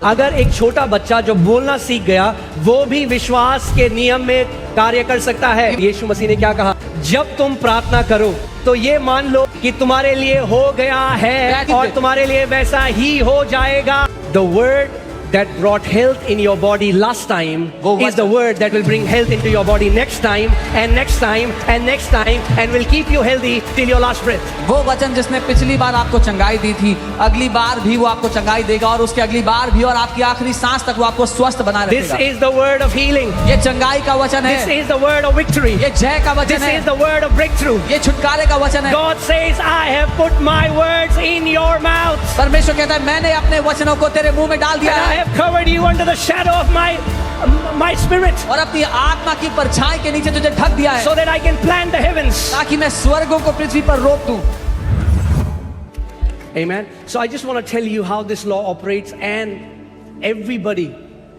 अगर एक छोटा बच्चा जो बोलना सीख गया वो भी विश्वास के नियम में कार्य कर सकता है। यीशु मसीह ने क्या कहा? जब तुम प्रार्थना करो तो ये मान लो कि तुम्हारे लिए हो गया है और तुम्हारे लिए वैसा ही हो जाएगा। The word that brought health in your body last time is the word that will bring health into your body next time and next time and next time and will keep you healthy till your last breath. वो वचन जिसने पिछली बार आपको चंगाई दी थी, अगली बार भी वो आपको चंगाई देगा और उसके अगली बार भी और आपकी आखिरी सांस तक वो आपको स्वस्थ बना रखेगा। This is the word of healing. ये चंगाई का वचन है। This is the word of victory. ये जय का वचन This है। is the word of breakthrough. ये छुटकारे का वचन है। God says, I have put my words in your mouth. परमेश्वर कहता है मैंने अपने वचनों को तेरे मुंह में डाल दिया And I है have covered you under the shadow of my spirit, और अपनी आत्मा की परछाई के नीचे तुझे ढक दिया है so that I can plant the heavens. ताकि मैं स्वर्गों को पृथ्वी पर रोप दूं। Amen. So I just want to tell you how this law operates, and everybody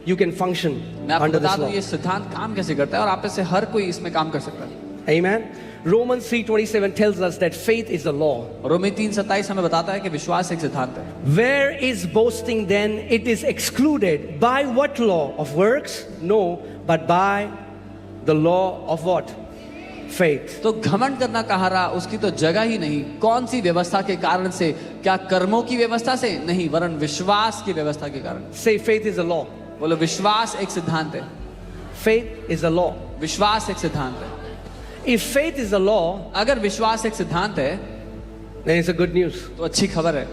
you can function मैं आपको under बता this दूं law. ये सिद्धांत काम कैसे करता है और आप में से हर कोई इसमें काम कर सकता है। Amen. Romans 3:27 tells us that faith is the law. रोमी 3:27 हमें बताता है कि विश्वास एक सिद्धांत है। Where is boasting then? It is excluded. By what law? Of works? No, but by the law of what? Faith. तो घमंड करना कहा रहा उसकी तो जगह ही नहीं। कौन सी व्यवस्था के कारण से? क्या कर्मों की व्यवस्था से? नहीं, वरन विश्वास की व्यवस्था के कारण। Say faith is a law. बोलो विश्वास एक सिद्धांत है। Faith is a law. विश्वास एक सिद्धांत है। If faith is a law, अगर विश्वास एक सिद्धांत है then it's a good news. तो अच्छी खबर है।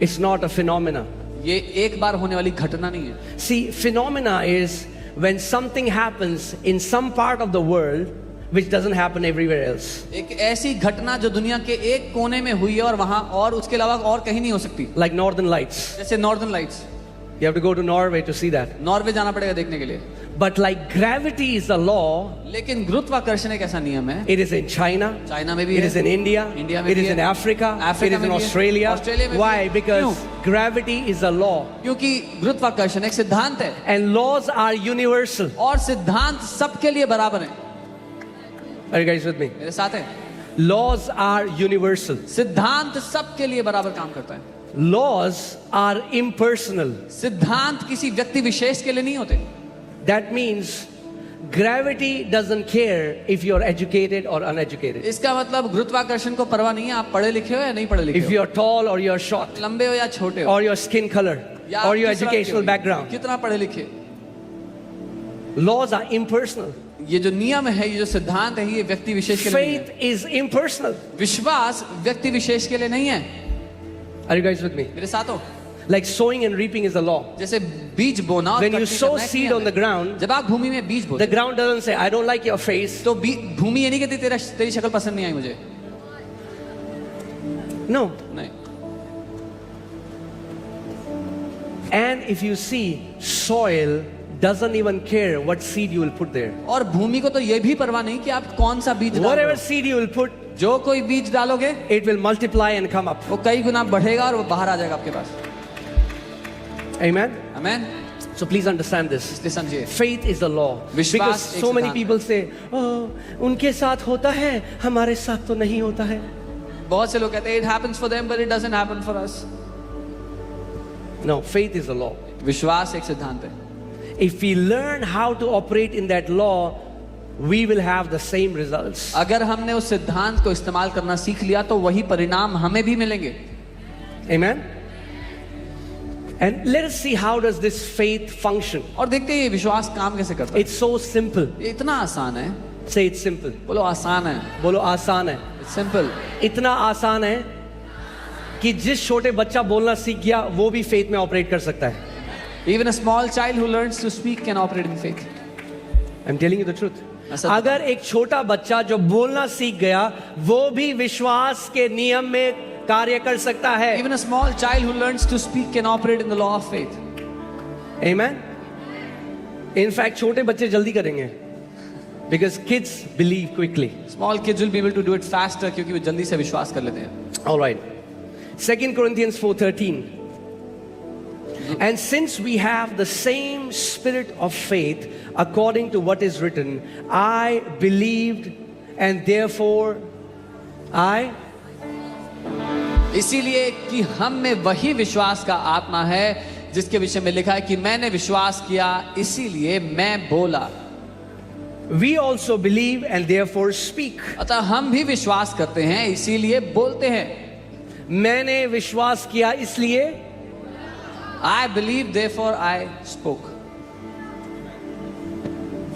It's not a phenomena. ये एक बार होने वाली घटना नहीं है। See, phenomena is when something happens in some part of the world which doesn't happen everywhere else. एक ऐसी घटना जो दुनिया के एक कोने में हुई है और वहां और उसके अलावा और कहीं नहीं हो सकती। Like Northern Lights. जैसे northern lights. You have to go to Norway to see that. Norway जाना पड़ेगा देखने के लिए। But like gravity is a law, लेकिन गुरुत्वाकर्षण एक ऐसा नियम है। it is in China, China में भी it है। is in India, इंडिया में it भी is है। in Africa, it Africa is in में भी है। Australia. ऑस्ट्रेलिया में भी Why? है। Because क्यों? gravity is a law क्योंकि गुरुत्वाकर्षण एक सिद्धांत है and laws are universal. और सिद्धांत सबके लिए बराबर है। Are you guys with me? मेरे साथ है। Laws are universal. सिद्धांत सबके लिए बराबर काम करता है। Laws are impersonal. सिद्धांत किसी व्यक्ति विशेष के लिए नहीं होते। That means gravity doesn't care if you're educated or uneducated. इसका मतलब गुरुत्वाकर्षण को परवाह नहीं है आप पढ़े लिखे हो या नहीं पढ़े लिखे If हो, you're tall or you're short, लंबे हो या छोटे हो, or your skin color, या or your किस रंग के educational हो, background. कितना पढ़े लिखे। Laws are impersonal. ये जो नियम है, ये जो सिद्धांत है, ये व्यक्ति विशेष के लिए नहीं Faith is impersonal. है। विश्वास व्यक्ति विशेष के लिए नहीं है। Are you guys with me? मेरे साथ हो। Like sowing and reaping is a law. जैसे बीज बोना और When you कटनी sow करना एक seed नियम on the है। ground, जब आप भूमि में बीज the बोते ground doesn't say, I don't like your face. तो भूमि ये नहीं कहती तेरी शक्ल पसंद नहीं आई मुझे। No. नहीं। And if you see, soil doesn't even care what seed you will put there. और भूमि को तो ये भी परवाह नहीं कि आप कौन सा बीज डाल रहे Whatever हो। seed you will put, जो कोई बीज डालोगे it will multiply and come up. वो कई गुना बढ़ेगा और वो बाहर आ जाएगा आपके पास। Amen? Amen. So please understand this. इसलिए समझिए Faith is the law. विश्वास Because एक so many सिद्धांत people say, oh, उनके साथ होता है, हमारे साथ तो नहीं होता है. बहुत से लोग कहते हैं it happens for them but it doesn't happen for us। No, faith is the law. विश्वास एक सिद्धांत है। If we learn how to operate in that law, we will have the same results. अगर हमने उस सिद्धांत को इस्तेमाल करना सीख लिया तो वही परिणाम हमें भी मिलेंगे। Amen? And let us see how does this faith function. और देखते हैं ये विश्वास काम कैसे करता है। It's so simple. ये इतना आसान है। Say it's simple. बोलो आसान है। बोलो आसान है. It's simple। इतना आसान है कि जिस छोटे बच्चा बोलना सीख गया वो भी फेथ में ऑपरेट कर सकता है. Even a small child who learns to speak can operate in faith। I'm telling you the truth. ऐसा अगर एक छोटा बच्चा जो बोलना सीख गया वो भी विश्वास के नियम में कार्य कर सकता है. Even a small child who learns to speak can operate in the law of faith। Amen. In fact, छोटे बच्चे जल्दी करेंगे. Because kids believe quickly. Small kids will be able to do it faster क्योंकि वो जल्दी से विश्वास कर लेते हैं। All right. 2 Corinthians 4:13. And since we have the same spirit of faith, according to what is written, I believed and therefore I. इसीलिए कि हम में वही विश्वास का आत्मा है जिसके विषय में लिखा है कि मैंने विश्वास किया इसीलिए मैं बोला। We also believe and therefore speak. अतः हम भी विश्वास करते हैं इसीलिए बोलते हैं। मैंने विश्वास किया इसलिए I believe therefore I spoke.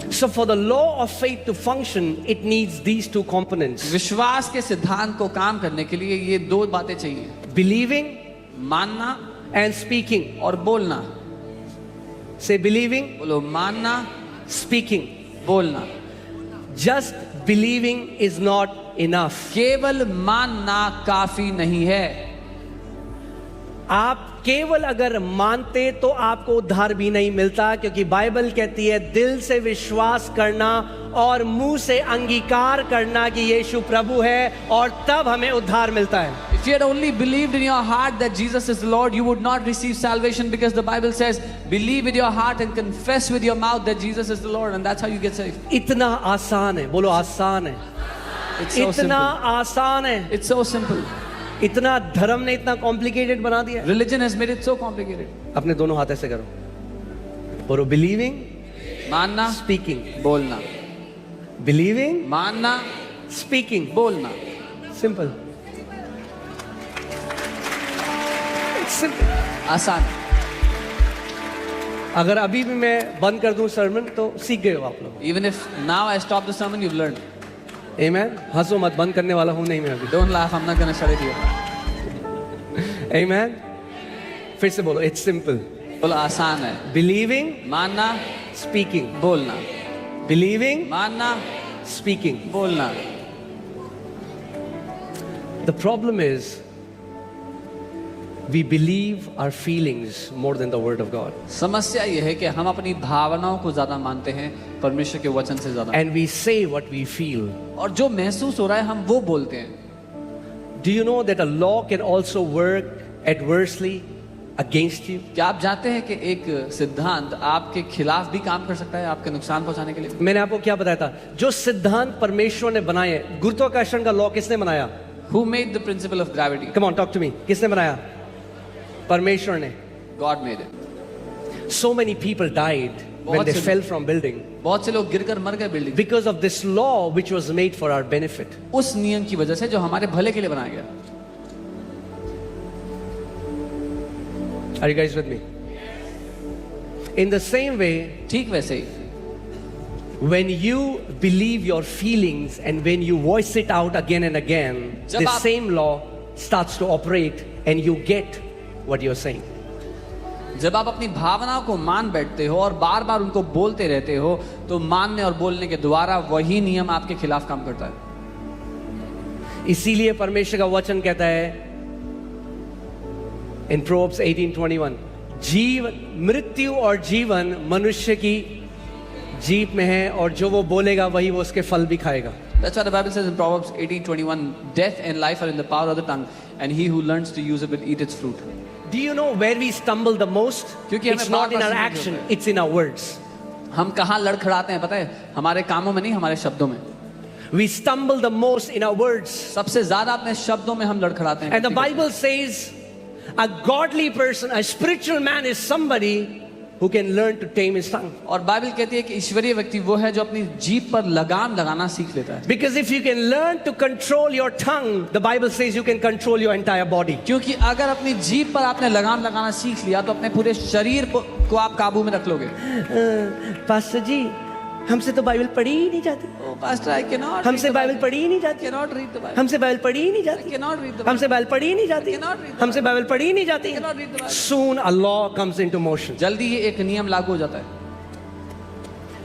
So for the law of faith to function, it needs these two components. विश्वास के सिद्धांत को काम करने के लिए ये दो बातें चाहिए, Believing मानना and speaking. और बोलना। Say believing, बोलो मानना, speaking. बोलना। Just believing is not enough. केवल मानना काफी नहीं है। आप केवल अगर मानते तो आपको उद्धार भी नहीं मिलता, क्योंकि बाइबल कहती है दिल से विश्वास करना और मुंह से अंगीकार करना कि यीशु प्रभु है, और तब हमें उद्धार मिलता है। If you had only believed in your heart that Jesus is the Lord, you would not receive salvation, because the Bible says, believe with your heart and confess with your mouth that Jesus is the Lord, and that's how you get saved. इतना आसान है, बोलो आसान है। It's so इतना simple. आसान है। It's so simple. इतना धर्म ने इतना कॉम्प्लिकेटेड बना दिया। Religion has made it so complicated. अपने दोनों हाथ ऐसे करो, बोलो बिलीविंग, मानना, स्पीकिंग, बोलना। बिलीविंग, मानना, स्पीकिंग, बोलना। सिंपल, सिंपल, आसान। अगर अभी भी मैं बंद कर दूं सर्मन तो सीख गए हो आप लोग। Even if now I stop the sermon, you've learned. आमेन। हंसो मत, बंद करने वाला हूं नहीं मैं अभी। Don't laugh, I'm not going to shut it here. आमेन। फिर से बोलो, इट्स सिंपल। बोलो आसान है। बिलीविंग, मानना, स्पीकिंग, बोलना। बिलीविंग, मानना, स्पीकिंग। बोलना। The problem is we believe our feelings more than the word of God, समस्या यह है कि हम अपनी भावनाओं को ज्यादा मानते हैं परमेश्वर के वचन से ज्यादा, and we say what we feel. और जो महसूस हो रहा है हम वो बोलते हैं। Do you know that a law can also work adversely against you? क्या आप जानते हैं कि एक सिद्धांत आपके खिलाफ भी काम कर सकता है, आपके नुकसान पहुंचाने के लिए? मैंने आपको क्या बताया था, जो सिद्धांत परमेश्वर ने बनाए, गुरुत्वाकर्षण का लॉ किसने बनाया? Who made the principle of gravity? Come on, talk to me. किसने बनाया? परमेश्वर ने। God made it. So many people died when they fell from building बहुत से लोग गिरकर मर गए building, because of this law which was made for our benefit. उस नियम की वजह से जो हमारे भले के लिए बनाया गया। Are you guys with me? In the same way, ठीक वैसे ही when you believe your feelings and when you voice it out again and again, जब the आप- same law starts to operate and you get what you're saying. जब आप अपनी भावनाओं को मान बैठते हो और बार बार उनको बोलते रहते हो, तो मानने और बोलने के द्वारा वही नियम आपके खिलाफ काम करता है। इसीलिए परमेश्वर का वचन कहता है in Proverbs 18:21, जीवन, मृत्यु और जीवन मनुष्य की जीभ में है, और जो वो बोलेगा वही वो उसके फल भी खाएगा। That's what the Bible says in Proverbs 18:21, death and life are in the power of the tongue, and he who learns to use it will eat its fruit. Do you know where we stumble the most? क्योंकि हमें It's not in our बार-बार action, सुनने it's in our words. हम कहाँ लड़खड़ाते हैं पता है? हमारे कामों में नहीं, हमारे शब्दों में। We stumble the most in our words. सबसे ज्यादा अपने शब्दों में हम लड़खड़ाते हैं। And the Bible says a godly person, a spiritual man is somebody who can learn to tame his tongue. और बाइबल कहती है कि ईश्वरीय व्यक्ति वो है जो अपनी जीभ पर लगाम लगाना सीख लेता है। Because if you can learn to control your tongue, the Bible says you can control your entire body. क्योंकि अगर अपनी जीभ पर आपने लगाम लगाना सीख लिया तो अपने पूरे शरीर को आप काबू में रख लोगे। पास्टर जी, हमसे तो बाइबल पढ़ी ही नहीं जाती। Oh, Pastor, I cannot हमसे read the बाइबल Bible. पढ़ी ही नहीं I जाती। cannot read the Bible. हमसे बाइबल पढ़ी ही नहीं I जाती। cannot read the Bible. हमसे बाइबल पढ़ी ही नहीं जाती। I cannot read the हमसे बाइबल पढ़ी ही नहीं जाती। I cannot read the Bible. Soon a law comes into motion. जल्दी ही एक नियम लागू हो जाता है।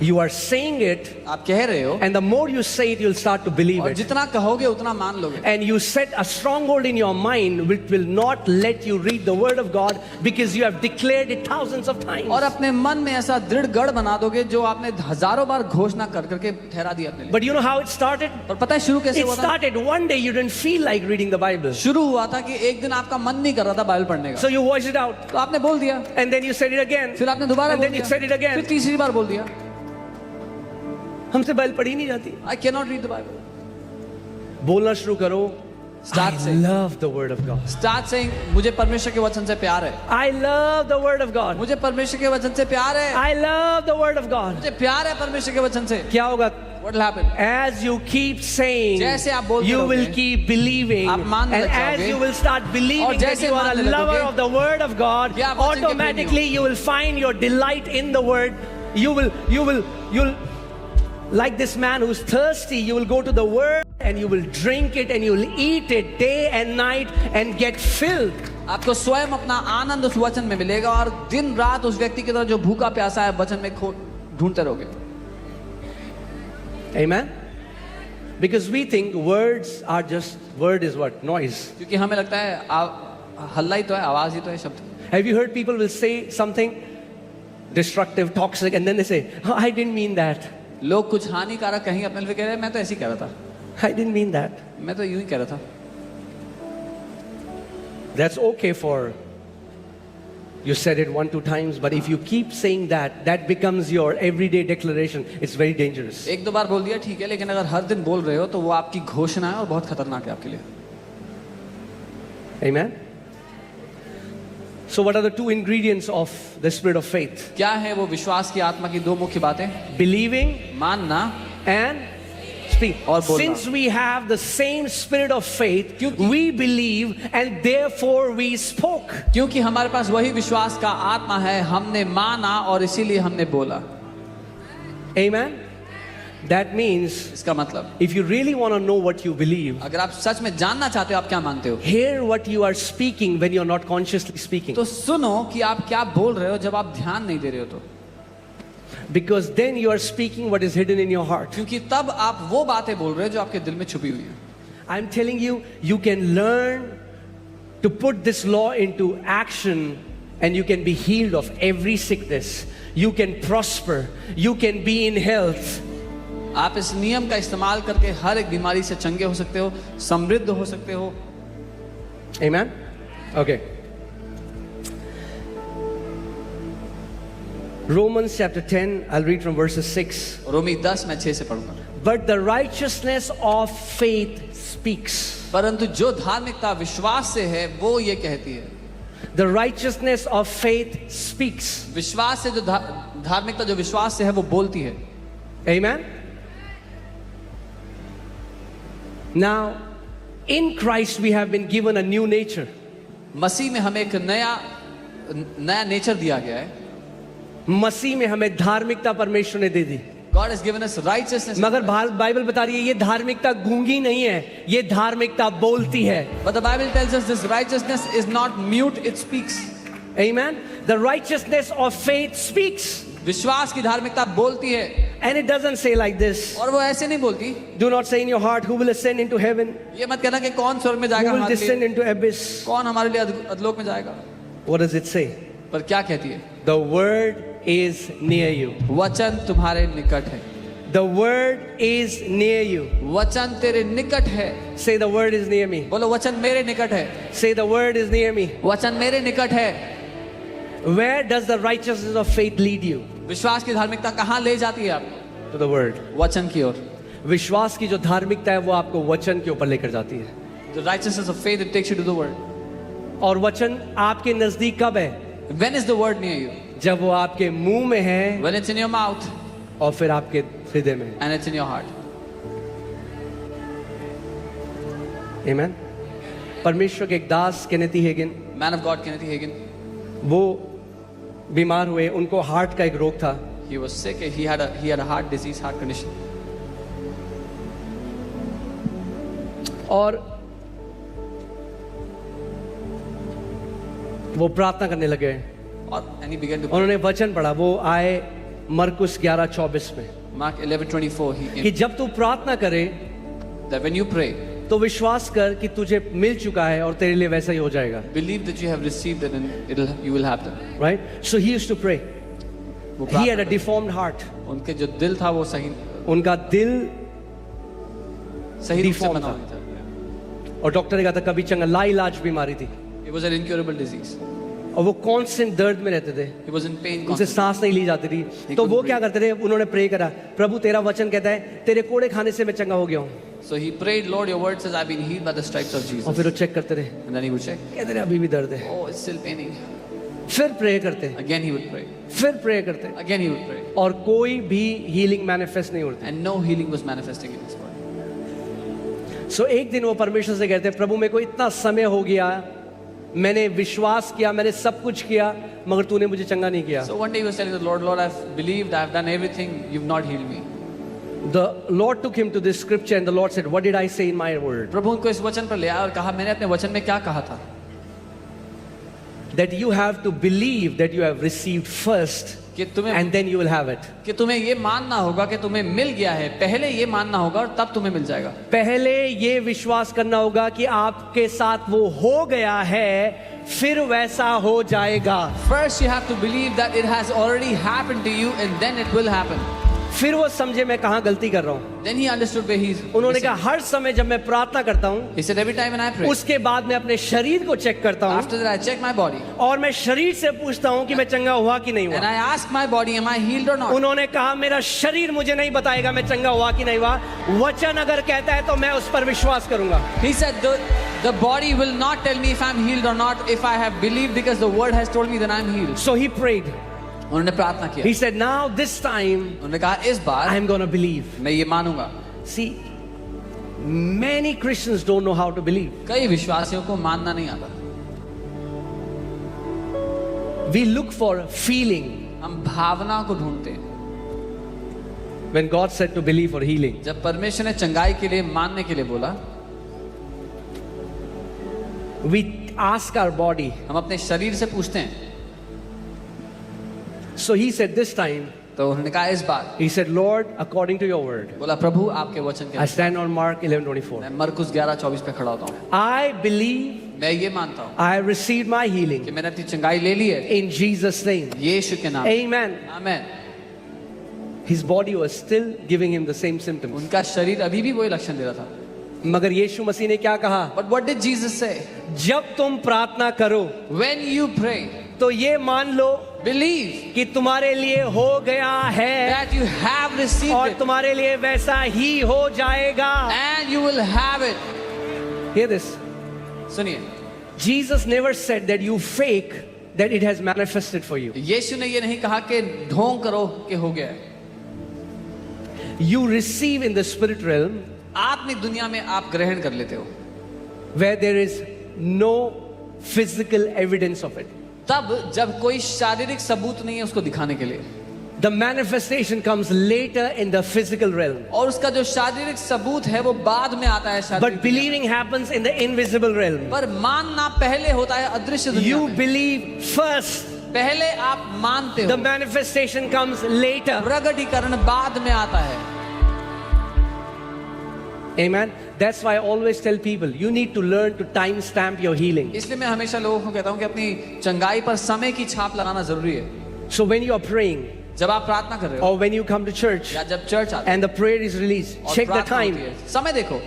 You are saying it, आप कह रहे हो and the more you say it, you'll start to believe और it. जितना कहोगे उतना मान लोगे। And you set a stronghold in your mind which will not let you read the word of God because you have declared it thousands of times. और अपने मन में ऐसा दृढ़ गढ़ बना दोगे जो आपने हजारों बार घोषणा कर करके ठहरा दिया अपने लिए। But you know how it started? और पता है शुरू कैसे It हुआ था? started one day you didn't feel like reading the Bible. शुरू हुआ था कि एक दिन आपका मन नहीं कर रहा था बाइबल पढ़ने का, So you voiced it out. तो आपने बोल दिया, And then you said it again. फिर आपने दोबारा And बोल then you दिया, said it again. फिर तीसरी बार बोल दिया, हमसे बाइबल पढ़ी नहीं जाती। I cannot read the Bible. बोलना शुरू करो, Start I saying. love the word of God. Start saying, मुझे परमेश्वर के वचन से प्यार है. I love the word of God. मुझे परमेश्वर के वचन से प्यार है. I love the word of God. मुझे प्यार है परमेश्वर के वचन से. क्या होगा? What will happen? As you keep saying, जैसे आप बोलते you will रहोगे, keep believing, आप मानने and लग as जाओगे, you will start और believing that जैसे you are a मानने lover लगोगे, of the word of God, कि आप वचन के प्रेमी हो, automatically you will find your delight in the word. You'll like this man who's thirsty, you will go to the word and you will drink it and you will eat it day and night and get filled. आपको स्वयं अपना आनंद उस वचन में मिलेगा और दिन रात उस व्यक्ति की तरह जो भूखा प्यासा है वचन में ढूंढते रहोगे. Amen. Because we think words are just, word is what? Noise. क्योंकि हमें लगता है हल्ला ही तो है, आवाज ही तो है, शब्द. Have you heard people will say something destructive, toxic, and then they say, oh, I didn't mean that. लोग कुछ हानिकारक कहीं अपने लिए कह रहे हैं, मैं तो ऐसे ही कह रहा था, I didn't mean that. मैं तो यूं ही कह रहा था. That's okay for you said it 1-2 times, but if you keep saying that, that becomes your everyday declaration. It's very dangerous. एक दो बार बोल दिया ठीक है, लेकिन अगर हर दिन बोल रहे हो तो वो आपकी घोषणा है और बहुत खतरनाक है आपके लिए. Amen. So what are the two ingredients of the spirit of faith? क्या है वो विश्वास की आत्मा की दो मुख्य बातें? Believing मानना and speak. और बोलना. Since we have the same spirit of faith, we believe and therefore we spoke. क्योंकि हमारे पास वही विश्वास का आत्मा है, हमने माना और इसीलिए हमने बोला. Amen. That means इसका मतलब, if you really want to know what you believe, अगर आप सच में जानना चाहते हो आप क्या मानते हो, hear what you are speaking when you are not consciously speaking. तो सुनो कि आप क्या बोल रहे हो जब आप ध्यान नहीं दे रहे हो तो. Because then you are speaking what is hidden in your heart. क्योंकि तब आप वो बातें बोल रहे हो जो आपके दिल में छुपी हुई है. I'm telling you, you can learn to put this law into action and you can be healed of every sickness. You can prosper. You can be in health. आप इस नियम का इस्तेमाल करके हर एक बीमारी से चंगे हो सकते हो, समृद्ध हो सकते हो. Amen? Okay. Romans chapter 10, I'll read from verses 6. रोमी 10 मैं 6 से पढ़ूंगा. But the righteousness of faith speaks. परंतु जो धार्मिकता विश्वास से है वो ये कहती है. The righteousness of faith speaks. विश्वास से जो धार्मिकता जो विश्वास से है वो बोलती है. Amen? Now, in Christ we have been given a new nature. मसीह में हमें एक नया नेचर दिया गया है. मसीह में हमें धार्मिकता परमेश्वर ने दे दी. God has given us righteousness. मगर बाइबल बता रही है ये धार्मिकता गूंगी नहीं है, ये धार्मिकता बोलती है. But the Bible tells us this righteousness is not mute, it speaks. Amen. The righteousness of faith speaks. विश्वास की धार्मिकता बोलती है. And it doesn't say like this. और वो ऐसे नहीं बोलती. Do not say in your heart, who will ascend into heaven? ये मत कहना कि कौन स्वर्ग में जाएगा Who will हमारे descend लिए, into abyss? कौन हमारे लिए अधलोक में जाएगा. What does it say? पर क्या कहती है? The word is near you. वचन तुम्हारे निकट है. The word is near you. वचन तेरे निकट है. Say the word is near me. बोलो वचन मेरे निकट है. Say the word is near me. वचन मेरे निकट है. Where does the righteousness of faith lead you? विश्वास की धार्मिकता कहाँ ले जाती है आपको? To the word. वचन की ओर. विश्वास की जो धार्मिकता है वो आपको वचन के ऊपर लेकर जाती है. The righteousness of faith, it takes you to the word. और वचन आपके नजदीक कब है? When is the word near you? जब वो आपके मुंह में है When it's in your mouth और फिर आपके हृदय में. and it's in your heart. Amen. परमेश्वर के एक दास केनेथी हेगिन, Man of God Kenneth Hagin, वो बीमार हुए, उनको हार्ट का एक रोग था. he was sick. He had a heart disease, heart condition. और वो प्रार्थना करने लगे. And he began to उन्होंने वचन पढ़ा. वो आए मरकुस 11:24 में Mark 11:24. कि जब तू प्रार्थना करे That when you pray, तो विश्वास कर कि तुझे मिल चुका है और तेरे लिए वैसा ही हो जाएगा. believe that you have received it and you will have them. Right? So he used to pray. वो He had a प्रार्थना deformed heart. करते. उनके जो दिल था वो सही उनका दिल रूप से Deformed बना था. हुआ था. और डॉक्टर ने कहा था कभी चंगा लाइलाज बीमारी थी. It was an incurable disease. और वो कांस्टेंट दर्द में रहते थे, He was in pain उनसे constantly. सांस नहीं ली जाती थी। तो couldn't वो क्या करते थे, उन्होंने प्रे करा, प्रभु तेरा वचन कहता है तेरे कोड़े खाने से मैं चंगा हो गया हूँ। So he prayed, Lord, your word says I've been healed by the stripes of और Jesus. फिर वो चेक करते रहे, And then he would check. कहते रहे अभी भी दर्द है, Oh, it's still paining. फिर प्रे करते, Again he would pray. फिर प्रे करते, Again he would pray. और कोई भी हीलिंग मैनिफेस्ट नहीं होती। And no healing was manifesting in his body. सो एक दिन वो परमेश्वर से कहते, प्रभु मेरे को इतना समय हो गया, मैंने विश्वास किया, मैंने सब कुछ किया, मगर तूने मुझे चंगा नहीं किया। So one day he was telling the Lord, Lord, I've believed, I've done everything, you've not healed me. The Lord took him to this scripture and the Lord said, what did I say in my word? प्रभु उनको इस वचन पर ले आया और कहा, मैंने अपने वचन में क्या कहा था? That you have to believe that you have received first कि तुम्हें and then you will have it. कि तुम्हें ये मानना होगा कि तुम्हें मिल गया है, पहले ये मानना होगा और तब तुम्हें मिल जाएगा। पहले ये विश्वास करना होगा कि आपके साथ वो हो गया है, फिर वैसा हो जाएगा। First you have to believe that it has already happened to you and then it will happen. फिर वो समझे मैं कहाँ गलती कर रहा हूँ। Then he understood where he's. उन्होंने कहा हर समय जब मैं प्रार्थना करता हूँ, He said every time when I pray, उसके बाद मैं अपने शरीर को चेक करता हूँ after that I check my body और मैं शरीर से पूछता हूँ कि मैं चंगा हुआ कि नहीं and हुआ। I ask my body, am I healed or not? उन्होंने कहा मेरा शरीर मुझे नहीं बताएगा मैं चंगा हुआ कि नहीं हुआ, वचन अगर कहता है तो मैं उस पर विश्वास करूंगा। He said the body will not tell me if I'm healed or not if I have believed because the word has told me that I'm healed. So he prayed. उन्होंने प्रार्थना किया। He said now this time उन्होंने कहा इस बार I am going to believe. मैं ये मानूंगा। See, many Christians don't know how to believe. कई विश्वासियों को मानना नहीं आता। We look for feeling हम भावनाओं को ढूंढते हैं। when God said to believe for healing. जब परमेश्वर ने चंगाई के लिए मानने के लिए बोला, We ask our body. हम अपने शरीर से पूछते हैं। So he said this time, तो उन्होंने कहा इस बार, he said, Lord, according to your word. बोला प्रभु आपके वचन के I stand on Mark 11:24. मैं मरकुस 11:24 पे खड़ा होता हूँ। I believe मैं ये मानता हूँ I have received my कि healing मैंने अपनी चंगाई ले ली है in Jesus' name. यीशु के नाम। Amen. Amen. His body was still giving him the same symptoms. उनका शरीर अभी भी वही लक्षण दे रहा था। मगर यीशु मसीह ने क्या कहा? But what did Jesus say? जब तुम प्रार्थना करो When you pray, तो ये मान लो believe कि तुम्हारे लिए हो गया है that you have received और it तुम्हारे लिए वैसा ही हो जाएगा। and you will have it. Hear this. सुनिए, Jesus never said that you fake that it has manifested for you. यीशु ने ये नहीं कहा कि ढोंग करो कि हो गया है। You receive in the spirit realm आत्मिक दुनिया में आप ग्रहण कर लेते हो where there is no physical evidence of it. तब जब कोई शारीरिक सबूत नहीं है उसको दिखाने के लिए, The manifestation comes later in the physical realm. और उसका जो शारीरिक सबूत है वो बाद में आता है शारीरिक But believing happens in the invisible realm. पर मानना पहले होता है अदृश्य दुनिया You में। believe first. पहले आप मानते The हो, manifestation comes later. प्रगटीकरण बाद में आता है। Amen. That's why I always tell people you need to learn to time stamp your healing. इसलिए मैं हमेशा लोगों को कहता हूँ कि अपनी चंगाई पर समय की छाप लगाना जरूरी है। So when you are praying जब आप प्रार्थना कर रहे हो or when you come to church या जब चर्च आते and the prayer is released, और check the प्रार्थना होती time. है, समय देखो,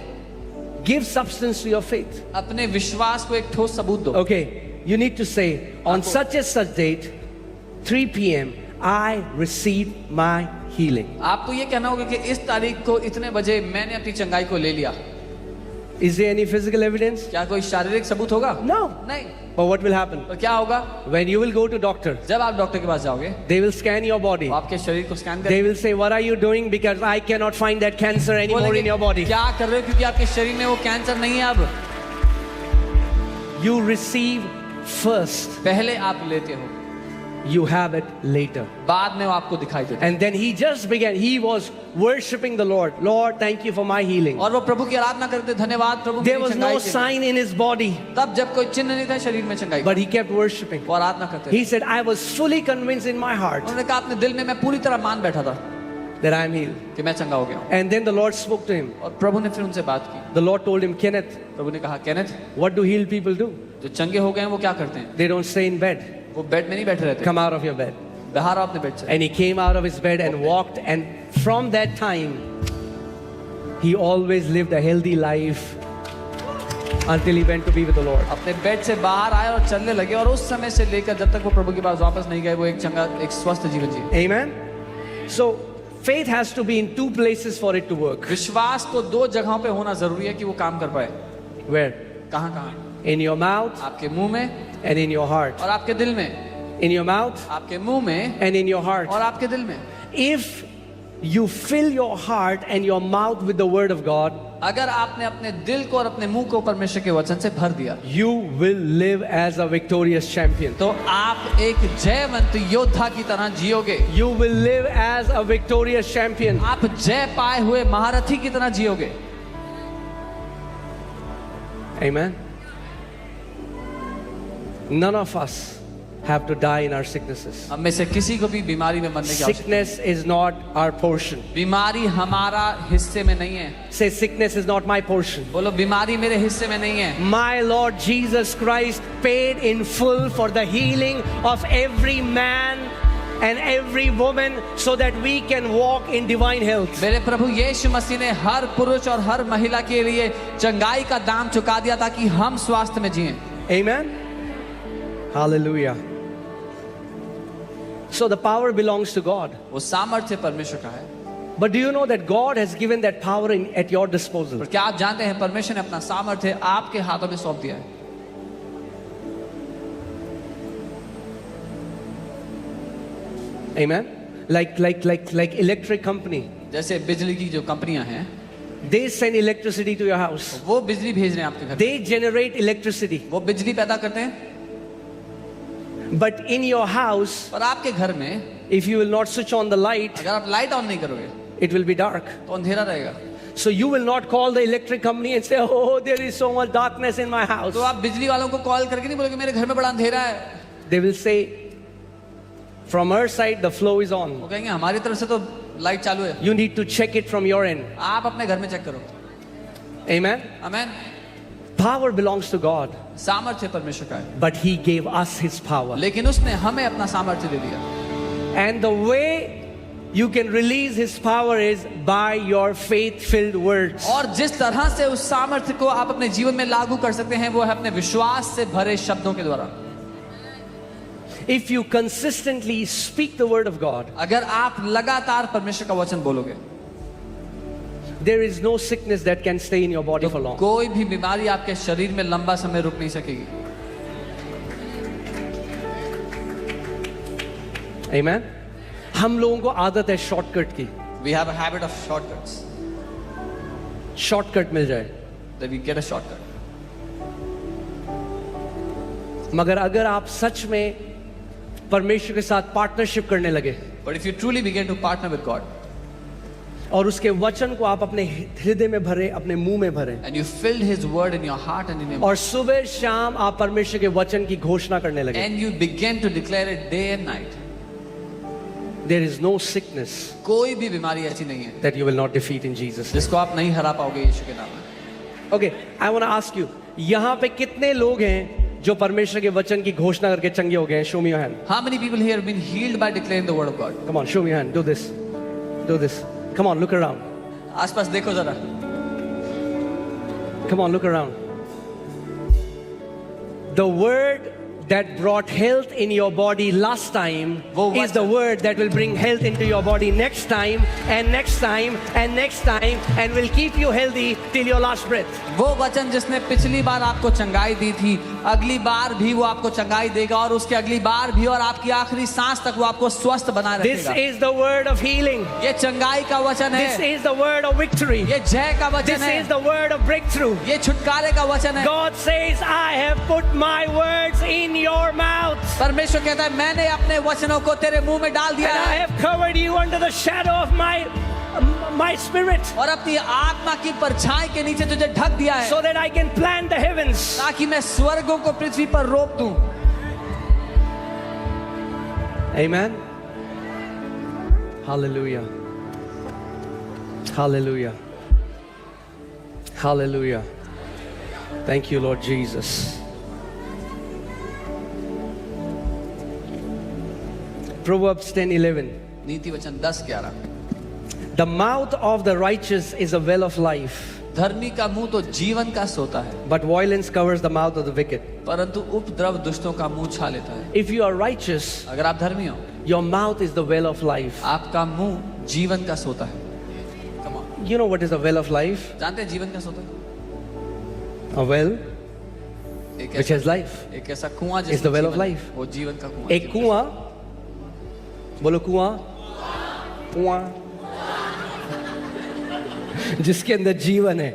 Give substance to your faith. अपने विश्वास को एक ठोस सबूत दो। Okay. You need to say on such and such date, 3 p.m. I received my healing. आपको ये कहना होगा कि इस तारीख को इतने बजे मैंने अपनी चंगाई को ले लिया। Is there any physical evidence? क्या कोई शारीरिक सबूत होगा? No. नहीं। But what will happen? तो क्या होगा? When you will go to doctor, जब आप डॉक्टर के पास जाओगे, they will scan your body. वो आपके शरीर को स्कैन They करेंगे। will say, what are you doing? Because I cannot find that cancer anymore बोलेंगे, in your body. क्या कर रहे हो क्योंकि आपके शरीर में वो कैंसर नहीं है अब। You receive first. पहले आप लेते हो, You have it later. बाद में वो आपको दिखाई देता है। And then he just began. He was worshiping the Lord. Lord, thank you for my healing. और वो प्रभु की आराधना करते, धन्यवाद प्रभु There मेरी was चंगाई no के लिए। sign in his body, तब जब कोई चिन्ह नहीं था शरीर में चंगाई का, but he kept worshiping. वो आराधना करते थे। He said, I was fully convinced in my heart उन्होंने कहा अपने दिल में मैं पूरी तरह मान बैठा था that I am healed. कि मैं चंगा हो गया हूँ। And then the Lord spoke to him. और प्रभु ने फिर उनसे बात की। The Lord told him, Kenneth, प्रभु ने कहा, Kenneth, what do healed people do? जो चंगे हो गए हैं वो क्या करते हैं? They don't stay in bed. वो बेड में नहीं बैठे रहते। Come out of your bed. बाहर आओ अपने बेड से। And he came out of his bed and walked, and from that time, he always lived a healthy life. until he went to be with the Lord. अपने bed से बाहर आए और चलने लगे, और उस समय से लेकर जब तक वो प्रभु के पास वापस नहीं गए, वो एक चंगा, एक स्वस्थ जीवन जिए। Amen. So faith has to be in two places for it to work. विश्वास को दो जगहों पे होना जरूरी है कि वो काम कर पाए। Where? कहाँ कहाँ? In your mouth आपके मुंह में and in your heart. और आपके दिल में। In your mouth आपके मुंह में and in your heart. और आपके दिल में। If you fill your heart and your mouth with the word of God, अगर आपने अपने दिल को और अपने मुंह को परमेश्वर के वचन से भर दिया, you will live as a victorious champion. तो आप एक जयवंत योद्धा की तरह जियोगे। You will live as a victorious champion. आप जय पाए हुए महारथी की तरह जियोगे। Amen. None of us have to die in our sicknesses. हम में से किसी को भी बीमारी में मरने की आवश्यकता Sickness is not our portion. नहीं। बीमारी हमारा हिस्से में नहीं है। Say, sickness is not my portion. बोलो, बीमारी मेरे हिस्से में नहीं है। My Lord Jesus Christ paid in full for the healing of every man and every woman so that we can walk in divine health. मेरे प्रभु यीशु मसीह ने हर पुरुष और हर महिला के लिए चंगाई का दाम चुका दिया ताकि हम स्वास्थ्य में जिएं। Amen. Hallelujah. So the power belongs to God. वो सामर्थ्य परमेश्वर का है। But do you know that God has given that power at your disposal? पर क्या आप जानते हैं परमेश्वर ने अपना सामर्थ्य आपके हाथों में सौंप दिया है? Amen. Like electric company. जैसे बिजली की जो कंपनियां हैं, They send electricity to your house. वो बिजली भेज रहे हैं आपके घर। They generate electricity. वो बिजली पैदा करते हैं। But in your house, पर आपके घर में if you will not switch on the light, अगर आप लाइट ऑन नहीं करोगे it will be dark. तो अंधेरा रहेगा। So you will not call the electric company and say, "Oh, there is so much darkness in my house." तो आप बिजली वालों को कॉल करके नहीं बोलोगे मेरे घर में बड़ा अंधेरा है। They will say, "From our side, the flow is on. वो कहेंगे हमारी तरफ से तो लाइट चालू है, You need to check it from your end." आप अपने घर में चेक करो। Amen. Amen. Power belongs to God, सामर्थ्य परमेश्वर का है, but He gave us His power. लेकिन उसने हमें अपना सामर्थ्य दे दिया। And the way you can release His power is by your faith-filled words. और जिस तरह से उस सामर्थ्य को आप अपने जीवन में लागू कर सकते हैं वो है अपने विश्वास से भरे शब्दों के द्वारा। If you consistently speak the word of God, अगर आप लगातार परमेश्वर का वचन बोलोगे, there is no sickness that can stay in your body for long. कोई भी बीमारी आपके शरीर में लंबा समय रुक नहीं सकेगी। Amen. हम लोगों को आदत है शॉर्टकट की, We have a habit of shortcuts. Shortcut मिल जाए। That we get a shortcut. मगर अगर आप सच में परमेश्वर के साथ पार्टनरशिप करने लगे But if you truly begin to partner with God और उसके वचन को आप अपने हृदय में भरे, अपने मुंह में भरे, and you filled His word in your heart and in your और सुबह शाम आप परमेश्वर के वचन की घोषणा करने लगे, and you begin to declare it day and night, there is no sickness कोई भी बीमारी ऐसी नहीं है that you will not defeat in Jesus. जिसको आप नहीं हरा पाओगे यीशु के नाम में। Okay, I want to ask you, यहाँ पे कितने लोग हैं जो परमेश्वर के वचन की घोषणा करके चंगे हो गए हैं? Show me your hand. How many people here have been healed by declaring the word of God? Come on, show me your hand. Do this. Do this. Come on, look around. आसपास देखो जरा। Come on, look around. The word that brought health in your body last time वो is the word that will bring health into your body next time and next time and next time and will keep you healthy till your last breath. वो वचन जिसने पिछली बार आपको चंगाई दी थी, अगली बार भी वो आपको चंगाई देगा और उसके अगली बार भी और आपकी आखिरी सांस तक वो आपको स्वस्थ बनाए This रखेगा। is the word of healing. ये चंगाई का वचन This है, is the word of victory. ये जय का वचन This है, is the word of breakthrough. ये छुटकारे का वचन है। God says, I have put my words in your mouth परमेश्वर कहता है मैंने अपने वचनों को तेरे मुंह में डाल and दिया I है have covered you under the shadow of my spirit और अपनी आत्मा की परछाई के नीचे तुझे ढक दिया है so that I can plant the heavens. ताकि मैं स्वर्गों को पृथ्वी पर रोप दूं। Amen. Hallelujah. Hallelujah. Hallelujah. Thank you, Lord Jesus. Proverbs 10:11. नीति वचन 10:11। The mouth of the righteous is a well of life, धर्मी का मुंह तो जीवन का सोता है, but violence covers the mouth of the wicked. परंतु उपद्रव दुष्टों का मुंह छा लेता है। If you are righteous, अगर आप धर्मी हो, your mouth is the well of life. आपका मुंह जीवन का सोता है। Come on. You know what is the well of life? जानते हैं जीवन का सोता? A well एक which ऐसा, has life. एक ऐसा कुआं It's the well of जीवन है, life. वो जीवन का कुआं। एक कुआं, बोलो कुआं, कुआं, जिसके अंदर जीवन है।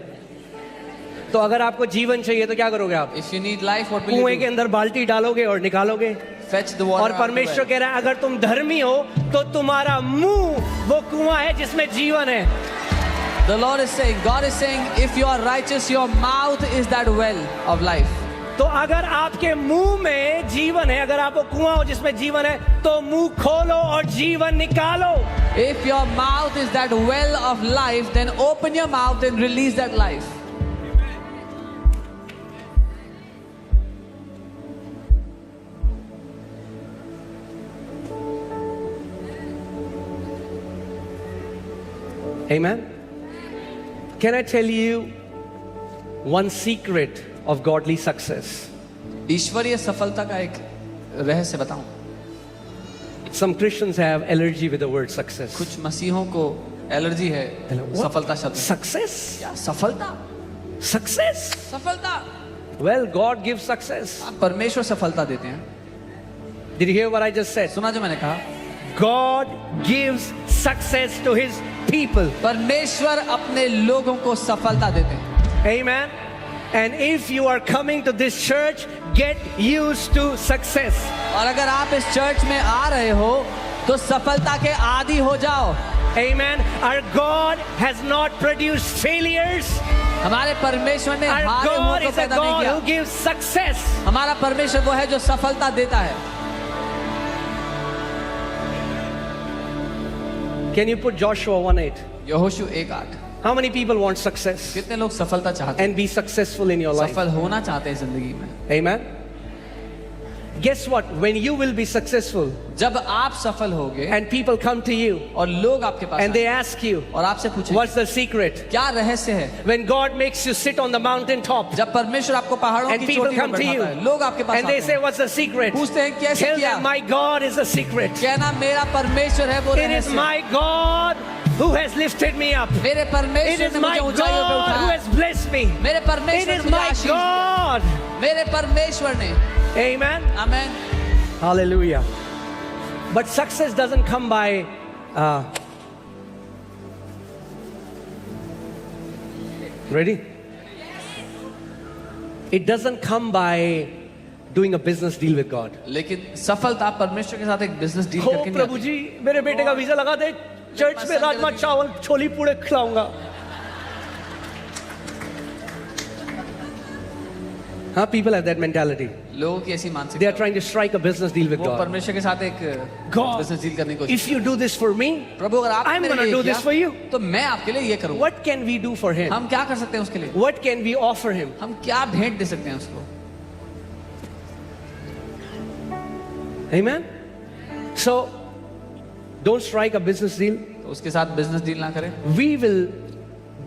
तो अगर आपको जीवन चाहिए तो क्या करोगे आप? If you need life, what will कुएं you के do? अंदर बाल्टी डालोगे और निकालोगे। Fetch the water और out of the परमेश्वर well. कह रहा है अगर तुम धर्मी हो तो तुम्हारा मुंह वो कुआं है जिसमें जीवन है। The Lord is saying, God is saying, if you are righteous, your mouth is that well of life. तो अगर आपके मुंह में जीवन है, अगर आपको कुआं हो जिसमें जीवन है, तो मुंह खोलो और जीवन निकालो। If your mouth is that well of life, then open your mouth and release that life. Amen. Can I tell you one secret of godly success? ईश्वरीय सफलता का एक रहस्य बताऊं। Some Christians have allergy with the word success. कुछ मसीहों को allergy है What? सफलता शब्द से। Success? क्या सफलता? Success? सफलता? Well, God gives success. आप परमेश्वर सफलता देते हैं। Did you hear what I just said? सुना जो मैंने कहा? God gives success to His people. परमेश्वर अपने लोगों को सफलता देते हैं। Amen. And if you are coming to this church, get used to success. और अगर आप इस चर्च में आ रहे हो तो सफलता के आदी हो जाओ। Amen. Our God has not produced failures. हमारे परमेश्वर ने Our हारे हुओं God को is a पैदा नहीं God किया। who gives success. हमारा परमेश्वर वो है जो सफलता देता है। Can you put Joshua 1:8? यहोशू 1:8। How many people want success कितने लोग सफलता चाहते हैं, and be successful in your life? सफल होना चाहते हैं जिंदगी में? Amen. Guess what? When you will be successful जब आप सफल होगे and people come to you और लोग आपके पास and they आएं ask you, और आपसे पूछें what's the secret? क्या रहस्य है, When God makes you sit on the mountain top जब परमेश्वर आपको पहाड़ों and की people चोटी पर come to you बैठाता है, लोग आपके पास and they आते say, हैं, what's the secret? पूछते हैं कैसे Tell किया? them, my God is the secret. कहना मेरा परमेश्वर है वो It is रहस्य। my God who has lifted me up. मेरे It परमेश्वर is ने my मुझे ऊंचाइयों पे God who उठाया। has blessed me. मेरे It परमेश्वर ने is मुझे my आशीष दी। God. मेरे परमेश्वर ने। Amen. Amen. Hallelujah. But success doesn't come by ready? It doesn't come by doing a business deal with God. लेकिन सफलता परमेश्वर के साथ एक बिजनेस डील हो करके नहीं प्रभु आती। जी मेरे बेटे का वीजा लगा दे, चर्च में राजमा चावल छोली पूड़े खिलाऊंगा। हाँ, people have that mentality. लोगों की ऐसी They are मानसिकता, trying to strike a business deal with वो God. परमेश्वर के साथ एक God, बिजनेस डील करने की कोशिश। if you do this for me, प्रभु अगर आप I'm मेरे gonna लिए do किया, this for you. तो मैं आपके लिए ये करूँगा। What can we do for him? हम क्या कर सकते हैं उसके लिए? What can we offer him? हम क्या भेंट दे सकते हैं उसको? Amen. So, don't strike a business deal. तो उसके साथ बिजनेस डील ना करें। We will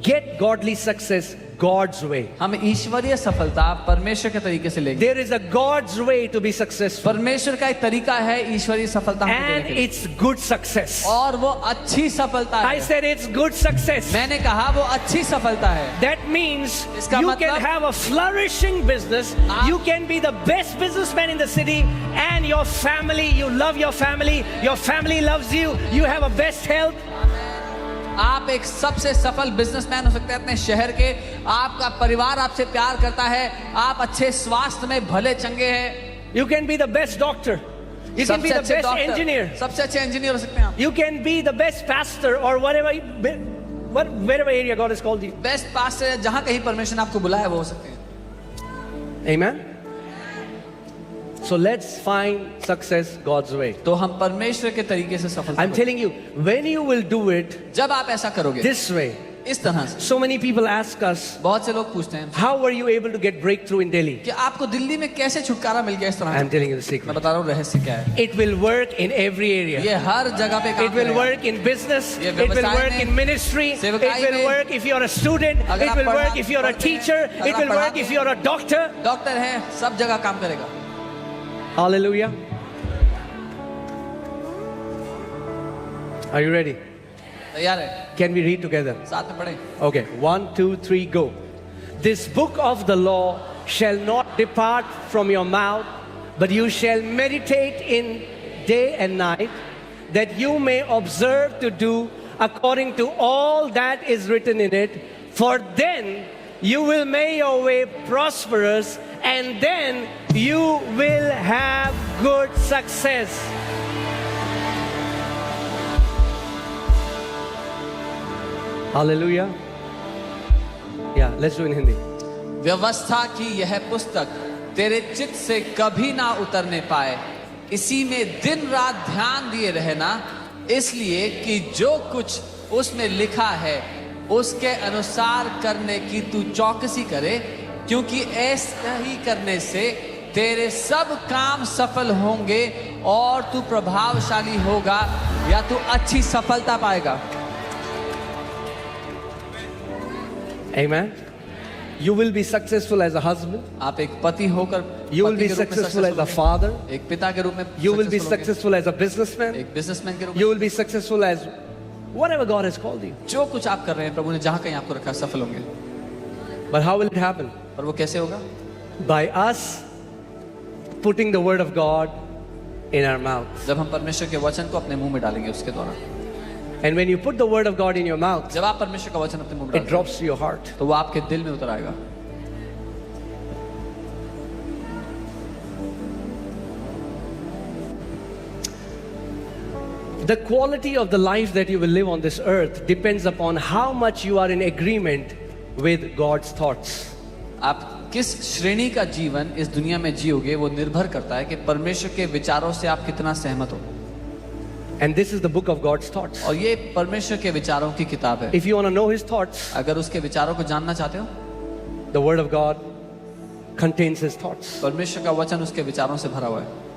get godly success God's way. हम ईश्वरीय सफलता परमेश्वर के तरीके से लेंगे। There is a God's way to be successful, परमेश्वर का एक तरीका है ईश्वरीय सफलता हमको देने and के लिए। it's good success. और वो अच्छी सफलता I है। said it's good success. मैंने कहा वो अच्छी सफलता है। That means इसका you मतलब- can have a flourishing business. आप- You can be the best businessman in the city, and your family, you love your family. Your family loves you. You have a best health. आप एक सबसे सफल businessman हो सकते हैं अपने शहर के। आपका परिवार आपसे प्यार करता है। आप अच्छे स्वास्थ्य में भले चंगे हैं। You can be the best doctor. You can be सबसे the अच्छे best डॉक्टर, engineer. सबसे अच्छे इंजीनियर हो सकते हैं आप। You can be the best pastor or wherever area God has called you. Best पास से जहां कहीं परमेश्वर ने आपको बुलाया वो हो सकते हैं। Amen. So let's find success God's way. तो हम परमेश्वर के तरीके से सफलता I'm पाएंगे। telling you, when you will do it जब आप ऐसा करोगे this way, इस तरह से। So many people ask us, बहुत से लोग पूछते हैं how were you able to get breakthrough in Delhi? कि आपको दिल्ली में कैसे छुटकारा मिल गया इस तरह I'm से? telling you the मैं secret. बता रहा हूँ रहस्य क्या है। It will work in every area. ये हर जगह पे काम It will करेगा। work in business. ये It will व्यवसाय work में, in ministry. It सेवकाई will में, work if you're a student. अगर It आप will पढ़ा- work if you're a पढ़ते हैं, teacher. अगर It आप will work पढ़ाते if हैं, you're a doctor. डॉक्टर है, सब जगह काम करेगा। Hallelujah. Are you ready? तैयार है? Can we read together? साथ में पढ़े। Okay, 1, 2, 3, go. This book of the law shall not depart from your mouth, but you shall meditate in day and night, that you may observe to do according to all that is written in it. For then you will make your way prosperous, and then you will have good success. Hallelujah. Yeah, let's do it in Hindi. व्यवस्था की यह पुस्तक तेरे चित्त से कभी ना उतरने पाए, इसी में दिन रात ध्यान दिए रहना, इसलिए कि जो कुछ उसमें लिखा है उसके अनुसार करने की तू चौकसी करे, क्योंकि ऐसा ही करने से तेरे सब काम सफल होंगे और तू प्रभावशाली होगा या तू अच्छी सफलता पाएगा। Amen. You will be successful as a husband. आप एक पति होकर You will पति be के रूप में successful as a होंगे। father. एक पिता के रूप में You will be successful होंगे। successful as a businessman. एक बिजनेसमैन के रूप में You will be successful as whatever God has called you. जो कुछ आप कर रहे हैं प्रभु ने जहां कहीं आपको रखा सफल होंगे। But how will it happen? और वो कैसे होगा? By us putting the word of God in our mouth. जब हम परमेश्वर के वचन को अपने मुंह में डालेंगे उसके द्वारा। And when you put the word of God in your mouth, जब आप परमेश्वर का वचन अपने मुंह में it डालेंगे drops to your heart. तो वो आपके दिल में उतर आएगा। The quality of the life that you will live on this earth depends upon how much you are in agreement with God's thoughts. आप किस श्रेणी का जीवन इस दुनिया में जियोगे वो निर्भर करता है कि परमेश्वर के विचारों से आप कितना सहमत हो। And this is the book of God's thoughts. और ये परमेश्वर के विचारों की किताब है। If you want to know his thoughts, अगर उसके विचारों को जानना चाहते हो, the word of God contains his thoughts. परमेश्वर का वचन उसके विचारों से भरा हुआ है।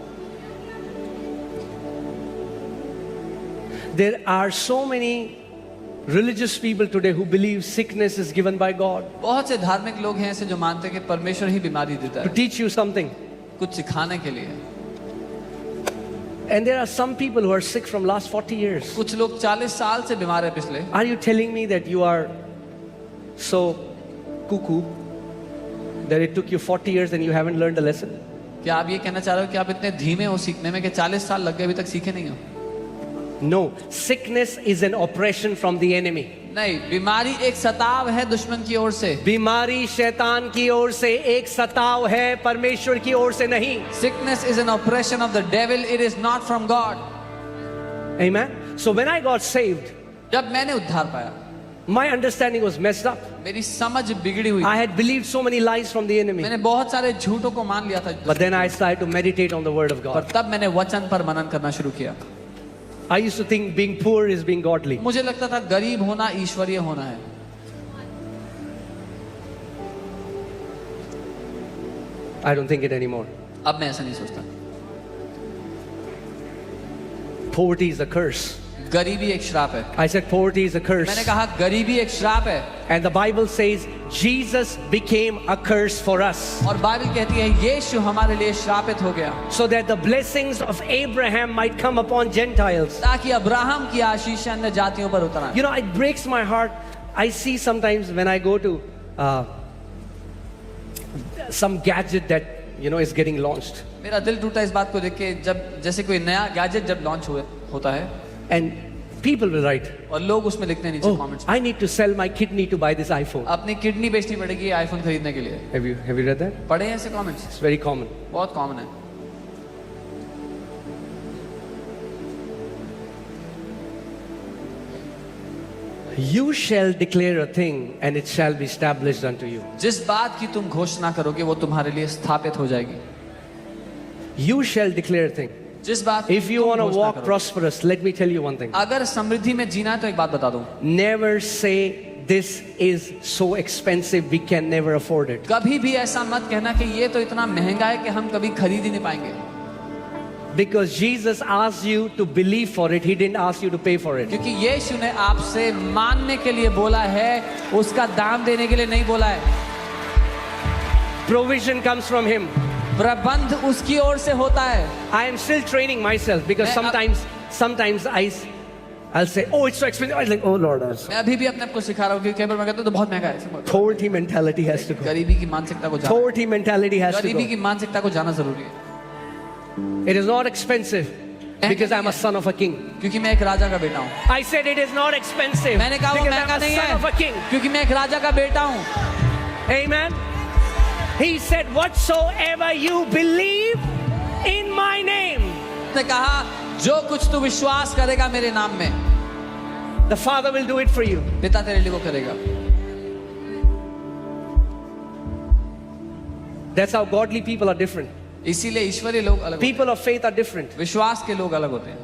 There are so many religious people today who believe sickness is given by God बहुत से धार्मिक लोग हैं ऐसे जो मानते हैं कि परमेश्वर ही बीमारी देता to है teach you something. कुछ सिखाने के लिए। And there are some people who are sick from last 40 years. कुछ लोग 40 साल से बीमार है पिछले। Are you telling me that you are so cuckoo that it took you 40 years and you haven't learned a lesson? क्या आप ये कहना चाह रहे हो कि आप इतने धीमे हो सीखने में कि 40 साल लग गए अभी तक सीखे नहीं हो? No, sickness is an oppression from the enemy. नहीं, बीमारी एक सताव है दुश्मन की ओर से। बीमारी शैतान की ओर से एक सताव है, परमेश्वर की ओर से नहीं। Sickness is an oppression of the devil, it is not from God. Amen. So when I got saved, जब मैंने उद्धार पाया, my understanding was messed up. मेरी समझ बिगड़ी हुई। I had believed so many lies from the enemy. मैंने बहुत सारे झूठों को मान लिया था। But then I started to meditate on the word of पर God. तब मैंने वचन पर मनन करना शुरू किया। I used to think being poor is being godly. मुझे लगता था गरीब होना ईश्वरीय होना है। I don't think it anymore. अब मैं ऐसा नहीं सोचता। Poverty is a curse. गरीबी एक श्राप है। I said poverty is a curse. मैंने कहा गरीबी एक श्राप है। And the Bible says Jesus became a curse for us. और बाइबल कहती है यीशु हमारे लिए श्रापित हो गया So that the blessings of Abraham might come upon Gentiles. ताकि अब्राहम की आशीष अन्य जातियों पर उतर आए। You know, it breaks my heart. I see sometimes when I go to some gadget that is getting launched. मेरा दिल टूटा इस बात को देख के जब जैसे कोई नया गैजेट जब लॉन्च होता है And people will write, और लोग उसमें लिखते हैं नीचे "Oh, comments I need to sell my kidney to buy this iPhone." अपनी किडनी बेचनी पड़ेगी आईफोन खरीदने के लिए। Have you read that? पढ़े हैं ऐसे कमेंट्स? It's very common. बहुत कॉमन है। You shall declare a thing and it shall be established unto you. जिस बात की तुम घोषणा करोगे वो तुम्हारे लिए स्थापित हो जाएगी। You shall declare a thing. जिस बात की If you तुम want to घोषणा walk करोगे। prosperous, let me tell you one thing. अगर समृद्धि में जीना है तो एक बात बता दूं, Never say this is so expensive, we can never afford it. कभी भी ऐसा मत कहना कि ये तो इतना महंगा है कि हम कभी खरीद ही नहीं पाएंगे, Because Jesus asked you to believe for it, He didn't ask you to pay for it. क्योंकि यीशु ने आपसे मानने के लिए बोला है, उसका दाम देने के लिए नहीं बोला है। Provision comes from Him. प्रबंध उसकी ओर से होता है। I am still training myself because sometimes I'll say, oh, it's so expensive. I'm like, oh Lord. मैं अभी भी अपने आप को सिखा रहा हूँ कि कई बार मैं कहता हूँ तो बहुत महंगा है। Poverty mentality has to go. गरीबी की मानसिकता को जाना, Poverty mentality has to गरीबी go. की मानसिकता को जाना जरूरी है। It is not expensive because I'm a son of a king. क्योंकि मैं एक राजा का बेटा हूँ। I said it is not expensive मैंने कहा वो because महंगा I'm a नहीं son of a है, king. क्योंकि मैं एक राजा का बेटा हूँ। Amen. He said, whatsoever you believe in my name, उसने कहा जो कुछ तू विश्वास करेगा मेरे नाम में, the Father will do it for you. पिता तेरे लिए वो करेगा। That's how godly people are different. इसीलिए ईश्वरीय लोग अलग होते हैं। People of faith are different. विश्वास के लोग अलग होते हैं।